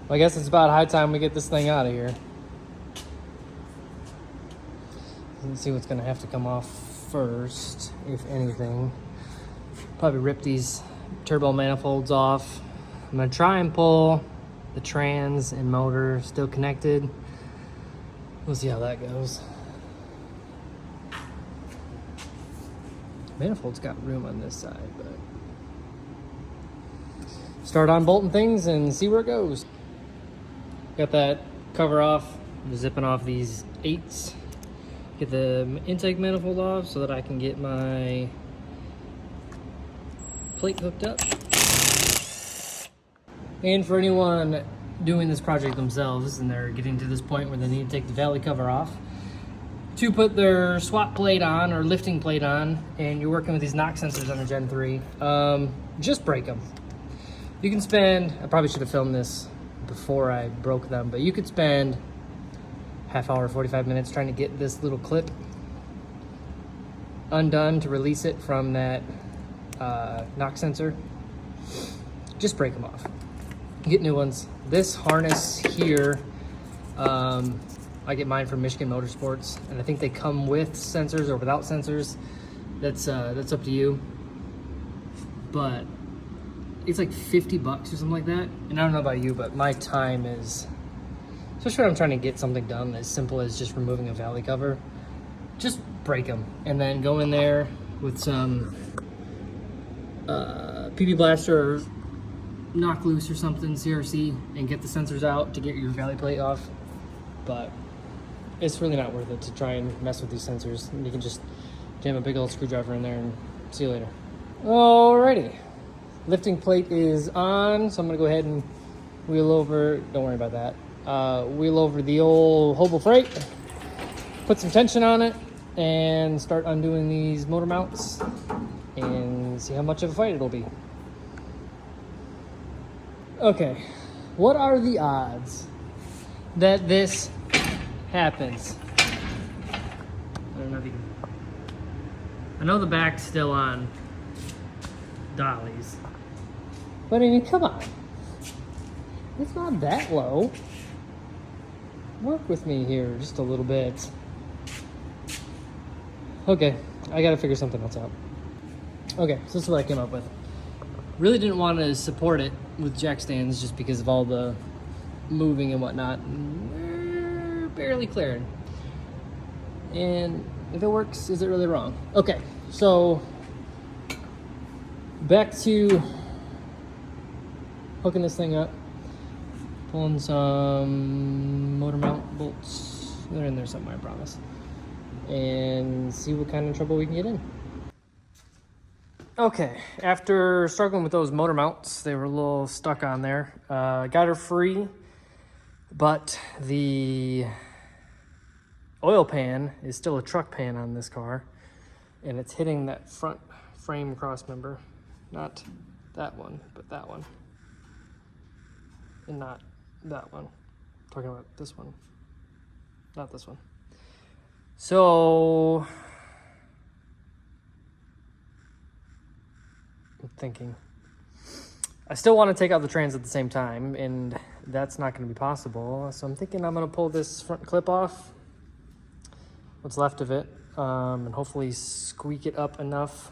Well, I guess it's about high time we get this thing out of here. Let's see what's gonna have to come off first, if anything. Probably rip these turbo manifolds off. I'm gonna try and pull the trans and motor still connected. We'll see how that goes. Manifold's got room on this side, but start unbolting things and see where it goes. Got that cover off. I'm zipping off these 8s. Get the intake manifold off so that I can get my plate hooked up. And for anyone doing this project themselves and they're getting to this point where they need to take the valley cover off to put their swap plate on or lifting plate on, and you're working with these knock sensors on a Gen 3, just break them. You can spend, I probably should have filmed this before I broke them, but you could spend half hour, 45 minutes trying to get this little clip undone to release it from that knock sensor. Just break them off. Get new ones. This harness here, I get mine from Michigan Motorsports, and I think they come with sensors or without sensors. That's up to you. But it's like 50 bucks or something like that. And I don't know about you, but my time is, especially when I'm trying to get something done as simple as just removing a valley cover, just break them and then go in there with some PP Blaster or knock loose or something, CRC, and get the sensors out to get your valley plate off. But it's really not worth it to try and mess with these sensors. You can just jam a big old screwdriver in there and see you later. Alrighty, lifting plate is on, so I'm gonna go ahead and wheel over, don't worry about that, wheel over the old Hobo Freight, put some tension on it, and start undoing these motor mounts and see how much of a fight it'll be. Okay, what are the odds that this happens? I don't know if you can. I know the back's still on dollies, but I mean, come on. It's not that low. Work with me here just a little bit. Okay, I gotta figure something else out. Okay, so this is what I came up with. Really didn't want to support it with jack stands just because of all the moving and whatnot. We're barely clearing. And if it works, is it really wrong? Okay, so back to hooking this thing up. Pulling some motor mount bolts. They're in there somewhere, I promise. And see what kind of trouble we can get in. Okay, after struggling with those motor mounts, they were a little stuck on there. Got her free, but the oil pan is still a truck pan on this car, and it's hitting that front frame cross member. Not that one, but that one. And not that one. I'm talking about this one. Not this one. So I'm thinking. I still want to take out the trans at the same time, and that's not going to be possible. So I'm thinking I'm going to pull this front clip off, what's left of it, and hopefully squeak it up enough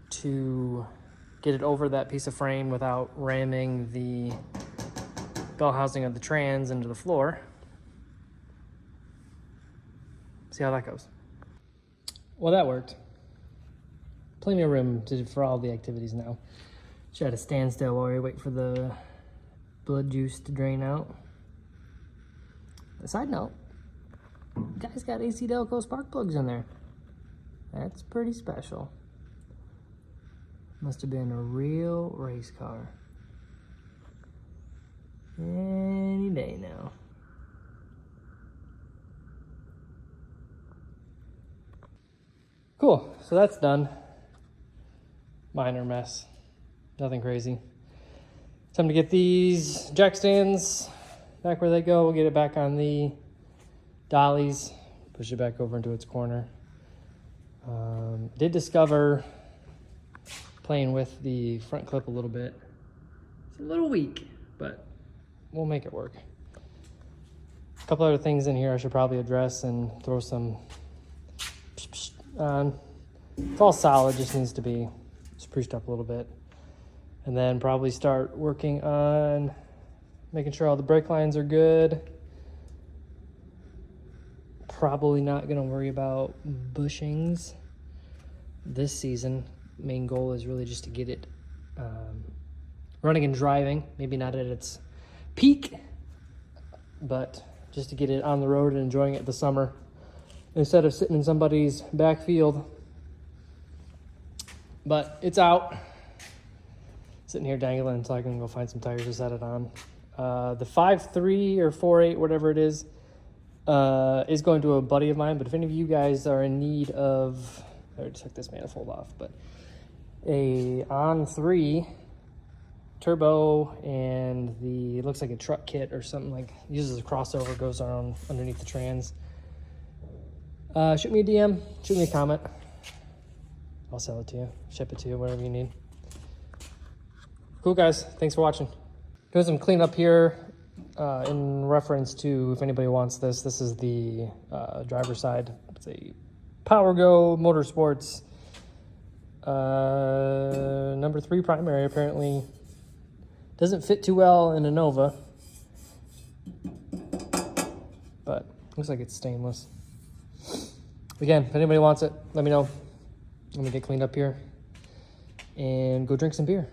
to get it over that piece of frame without ramming the bell housing of the trans into the floor. See how that goes. Well, that worked. Plenty of room for all the activities now. Should have stand still while we wait for the blood juice to drain out. A side note, guy's got AC Delco spark plugs in there. That's pretty special. Must have been a real race car. Any day now. Cool, so that's done. Minor mess, nothing crazy. Time to get these jack stands back where they go. We'll get it back on the dollies, push it back over into its corner. Did discover, playing with the front clip a little bit, it's a little weak, but we'll make it work. A couple other things in here I should probably address and throw some on. It's all solid, just needs to be spruced up a little bit. And then probably start working on making sure all the brake lines are good. Probably not gonna worry about bushings this season. Main goal is really just to get it running and driving. Maybe not at its peak, but just to get it on the road and enjoying it this summer instead of sitting in somebody's backfield. But it's out. Sitting here dangling until I can go find some tires to set it on. The 5.3 or 4.8, whatever it is going to a buddy of mine. But if any of you guys are in need of, I already took this manifold off, but a On3 turbo and it looks like a truck kit or something, like uses a crossover, goes on underneath the trans. Shoot me a DM, shoot me a comment. I'll sell it to you, ship it to you, whatever you need. Cool, guys. Thanks for watching. Doing some cleanup here in reference to if anybody wants this. This is the driver's side. It's a PowerGo Motorsports number 3 primary. Apparently doesn't fit too well in a Nova, but looks like it's stainless. Again, if anybody wants it, let me know. Let me get cleaned up here and go drink some beer.